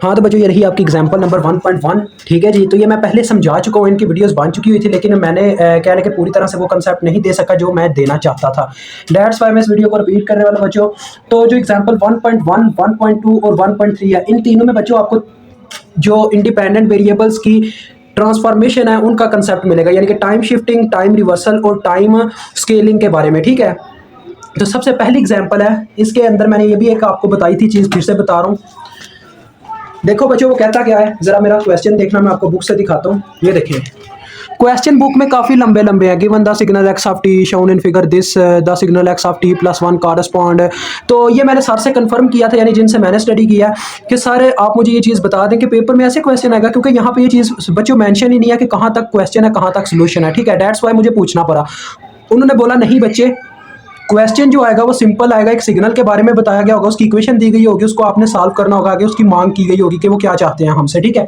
हाँ तो बच्चों ये रही आपकी एग्जांपल नंबर 1.1। ठीक है जी, तो ये मैं पहले समझा चुका हूँ, इनकी वीडियोस बन चुकी हुई थी, लेकिन मैंने कहने के पूरी तरह से वो कंसेप्ट नहीं दे सका जो मैं देना चाहता था। दैट्स वाई मैं इस वीडियो को रिपीट करने वाला बच्चों। तो जो एग्जांपल 1.1, 1.2 और 1.3 है, इन तीनों में बच्चों आपको जो इंडिपेंडेंट वेरिएबल्स की ट्रांसफॉर्मेशन है उनका कंसेप्ट मिलेगा, यानी कि टाइम शिफ्टिंग, टाइम रिवर्सल और टाइम स्केलिंग के बारे में। ठीक है, तो सबसे पहली एग्जांपल है, इसके अंदर मैंने ये भी एक आपको बताई थी चीज़, फिर से बता रहा हूँ। देखो बच्चों वो कहता क्या है, जरा मेरा क्वेश्चन देखना, मैं आपको बुक से दिखाता हूँ। ये देखिए क्वेश्चन बुक में काफी लंबे लंबे हैं। Given the signal x of T shown in figure this the signal x of T plus 1 correspond. तो ये मैंने सर से कंफर्म किया था, यानी जिनसे मैंने स्टडी किया, कि सर आप मुझे ये चीज़ बता दें कि पेपर में ऐसे क्वेश्चन आएगा, क्योंकि यहाँ पे ये चीज़ बच्चों मेंशन ही नहीं है कि कहाँ तक क्वेश्चन है कहाँ तक सोल्यूशन है। ठीक है, दैट्स वाई मुझे पूछना पड़ा। उन्होंने बोला नहीं बच्चे, क्वेश्चन जो आएगा वो सिंपल आएगा, एक सिग्नल के बारे में बताया गया होगा, उसकी इक्वेशन दी गई होगी, उसको आपने सॉल्व करना होगा, आगे उसकी मांग की गई होगी कि वो क्या चाहते हैं हमसे। ठीक है,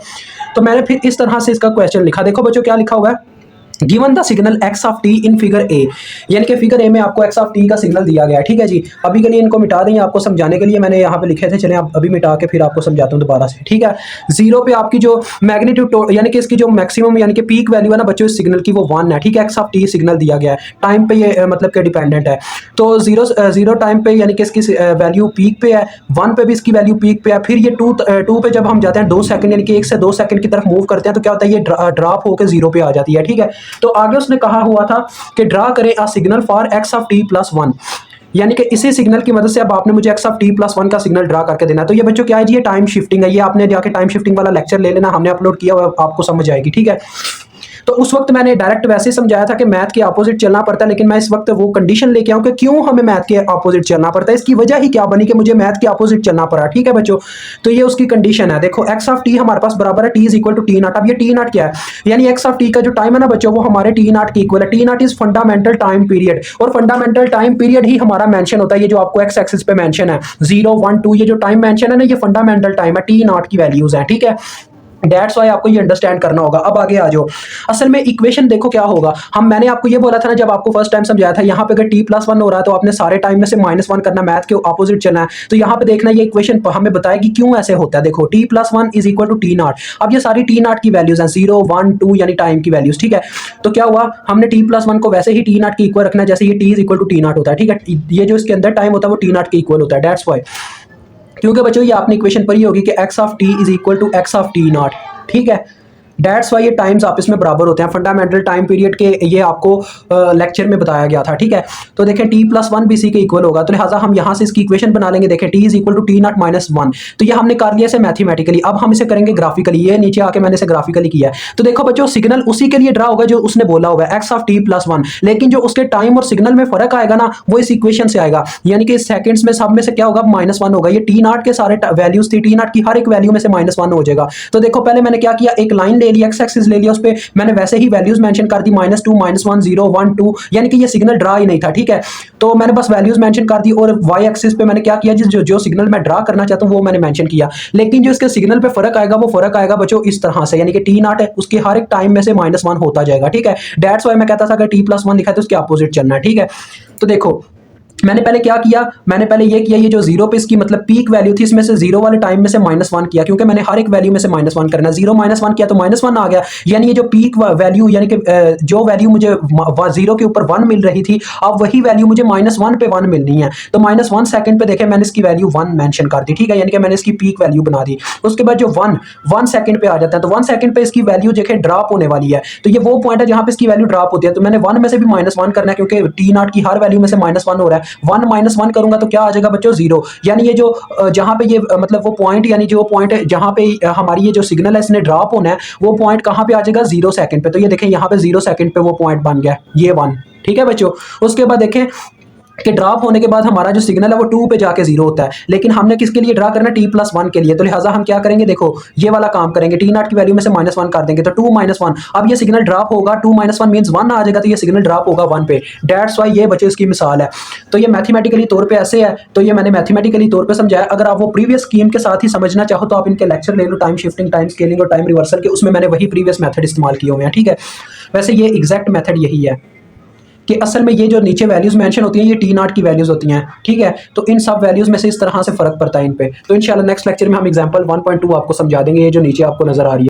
तो मैंने फिर इस तरह से इसका क्वेश्चन लिखा। देखो बच्चों क्या लिखा हुआ है, given the signal x of T in figure A, यानी कि फिगर ए में आपको एक्स ऑफ टी का सिग्नल दिया गया है। ठीक है जी, अभी के लिए इनको मिटा दें, आपको समझाने के लिए मैंने यहाँ पे लिखे थे, चलें आप अभी मिटा के फिर आपको समझाता हूँ दोबारा से। ठीक है, जीरो पे आपकी जो मैग्नीट्यूड यानी कि इसकी जो मैक्सिमम यानी कि पीक वैल्यू है ना बच्चों इस सिग्नल की, वो 1 है। ठीक है, एक्स ऑफ टी सिग्नल दिया गया है, टाइम पे ये मतलब कि डिपेंडेंट है। तो जीरो टाइम पे यानी कि इसकी वैल्यू पीक पे है, 1 पे भी इसकी वैल्यू पीक पे है। फिर ये टू पे जब हम जाते हैं 2 सेकंड यानी कि 1 से 2 सेकंड की तरफ मूव करते हैं, तो क्या होता है, ये ड्रॉप होकर जीरो पे आ जाती है। ठीक है, तो आगे उसने कहा हुआ था कि ड्रा करें a signal for x of T plus 1, यानी कि इसी सिग्नल की मदद से अब आपने मुझे एक्स ऑफ टी प्लस 1 का सिग्नल ड्रा करके देना है। तो ये बच्चों क्या है जी, ये टाइम शिफ्टिंग है। ये आपने जाके टाइम शिफ्टिंग वाला लेक्चर ले लेना, हमने अपलोड किया हुआ, आपको समझ आएगी। ठीक है, तो उस वक्त मैंने डायरेक्ट वैसे ही समझाया था कि मैथ के अपोजिट चलना पड़ता है, लेकिन मैं इस वक्त वो कंडीशन लेके आऊँ कि क्यों हमें मैथ के अपोजिट चलना पड़ता है, इसकी वजह ही क्या बनी कि मुझे मैथ के अपोजिट चलना पड़ा। ठीक है बच्चों, तो ये उसकी कंडीशन है। देखो एक्स ऑफ टी हमारे पास बराबर है t is equal to t naught. अब ये टी नॉट क्या है, यानी एक्स ऑफ टी का जो टाइम है ना बच्चों, वो हमारे टी नॉट के इक्वल है। T not is fundamental time period, और फंडामेंटल टाइम पीरियड ही हमारा मेंशन होता है, ये जो आपको एक्स एक्सिस पे मेंशन है 0, 1, 2, ये जो टाइम मेंशन है ना, ये फंडामेंटल टाइम है, टी नॉट की वैल्यूज है। ठीक है, दैट्स वाई आपको ये अंडरस्टैंड करना होगा। अब आगे आ जाओ, असल में इक्वेशन देखो क्या होगा। मैंने आपको ये बोला था ना जब आपको फर्स्ट टाइम समझाया था, यहाँ पे अगर टी प्लस 1 हो रहा है तो आपने सारे टाइम में से -1 करना, मैथ के अपोजिट चलना है। तो यहाँ पे देखना ये इक्वेशन हमें बताएगी क्यों ऐसे होता है। देखो t plus 1 is equal to t naught. अब ये सारी टी नॉट की वैल्यूज हैं 0, 1, 2 यानी टाइम की वैल्यूज। ठीक है, तो क्या हुआ, हमने टी प्लस 1 को वैसे ही टी नॉट के इक्वल रखना है जैसे ये t is equal to t naught होता है। ठीक है, ये जो इसके अंदर टाइम होता है वो टी नॉट के इक्वल होता है। दैट्स वाई, क्योंकि बच्चों ये आपने इक्वेशन पढ़ी होगी कि x of t is equal to x of t naught. ठीक है, दैट्स वाई ये टाइम्स आपस में बराबर होते हैं, फंडामेंटल टाइम पीरियड के, ये आपको लेक्चर में बताया गया था। ठीक है, तो देखें टी प्लस 1 भी सी के इक्वल होगा, तो लिहाजा हम यहाँ से इसकी इक्वेशन बना लेंगे। देखें t is equal to t naught minus 1, तो ये हमने कर लिया इसे मैथमेटिकली। अब हम इसे करेंगे ग्राफिकली, ये नीचे आके मैंने इसे ग्राफिकली किया है। तो देखो बच्चों सिग्नल उसी के लिए ड्रा होगा जो उसने बोला होगा एक्स ऑफ टी प्लस 1, लेकिन जो उसके टाइम और सिग्नल में फर्क आएगा ना वो इस इक्वेशन से आएगा, यानी कि सेकंड्स में सब में से क्या होगा, -1 होगा। ये टी नॉट के सारे वैल्यूज थी, टी नॉट की हर एक वैल्यू में से -1 हो जाएगा। तो देखो पहले मैंने क्या किया, एक लाइन ले ली, एक्स एक्सिस ले लिया, उस पे मैंने वैसे ही वैल्यूज मेंशन कर दी, -2, -1, 0, 1, 2, यानी कि ये सिग्नल ड्रा ही नहीं था। ठीक है, तो मैंने बस वैल्यूज मेंशन कर दी, और वाई एक्सिस पे मैंने क्या किया, जो सिग्नल मैं ड्रा करना चाहता हूं वो मैंने मेंशन किया, लेकिन जो इसके सिग्नल पे फर्क आएगा वो फर्क आएगा बच्चों इस तरह से, यानी कि टी नॉट है उसके हर एक टाइम में से -1 होता जाएगा। ठीक है, दैट्स वाई मैं कहता था कि टी प्लस 1 लिखा है तो उसके अपोजिट चलना है। ठीक है, तो देखो मैंने पहले क्या किया, मैंने पहले ये किया, ये जो 0 पे इसकी मतलब पीक वैल्यू थी, इसमें से 0 वाले टाइम में से -1 किया, क्योंकि मैंने हर एक वैल्यू में से -1 करना, 0 -1 किया तो -1 आ गया, यानी ये जो पीक वैल्यू यानी कि जो वैल्यू मुझे 0 के ऊपर 1 मिल रही थी, अब वही वैल्यू मुझे -1 पे 1 मिलनी है। तो -1 सेकंड पे देखें मैंने इसकी वैल्यू 1 मेंशन कर दी। ठीक है, यानी कि मैंने इसकी पीक वैल्यू बना दी। उसके बाद जो 1 सेकंड पे आ जाता है, तो 1 सेकंड पे इसकी वैल्यू देखें ड्रॉप होने वाली है, तो ये वो पॉइंट है जहां पे इसकी वैल्यू ड्रॉप होती है। तो मैंने 1 में से भी -1 करना है, क्योंकि टी नॉट की हर वैल्यू में से -1 हो रहा है। 1 -1 करूंगा तो क्या आ जाएगा बच्चों, 0, यानी ये जो जहां पे ये मतलब वो पॉइंट, यानी जो पॉइंट है जहां पे हमारी ये जो सिग्नल है इसने ड्रॉप होना है, वो पॉइंट कहां पे आ जाएगा, 0 सेकंड पे। तो ये देखें यहाँ पे 0 सेकंड पे वो पॉइंट बन गया, ये 1। ठीक है बच्चों, उसके बाद देखें कि ड्रॉप होने के बाद हमारा जो सिग्नल है वो 2 पे जाके 0 होता है, लेकिन हमने किसके लिए ड्रा करना, टी प्लस 1 के लिए। तो लिहाजा हम क्या करेंगे, देखो ये वाला काम करेंगे, टी नॉट की वैल्यू में से -1 कर देंगे, तो 2 -1, अब ये सिग्नल ड्रॉप होगा, 2 -1 मींस 1 आ जाएगा, तो ये सिग्नल ड्रॉप होगा 1 पे। दैट्स वाई ये बच्चों इसकी मिसाल है। तो ये मैथमेटिकली तौर पे ऐसे है, तो ये मैंने मैथमेटिकली तौर पे समझाया। अगर आप वो प्रीवियस स्कीम के साथ ही समझना चाहो तो आप इनके लेक्चर ले लो, टाइम शिफ्टिंग, टाइम स्केलिंग और टाइम रिवर्सल के, उसमें मैंने वही प्रीवियस मेथड इस्तेमाल किए हुए हैं। ठीक है, वैसे ये एग्जैक्ट मेथड यही है। कि असल में ये जो नीचे वैल्यूज़ मेंशन होती हैं ये टी नॉट की वैल्यूज़ होती हैं, ठीक है। तो इन सब वैल्यूज़ में से इस तरह से फ़र्क पड़ता है इन पे। तो इंशाल्लाह नेक्स्ट लेक्चर में हम एग्जांपल 1.2 आपको समझा देंगे, ये जो नीचे आपको नज़र आ रही है।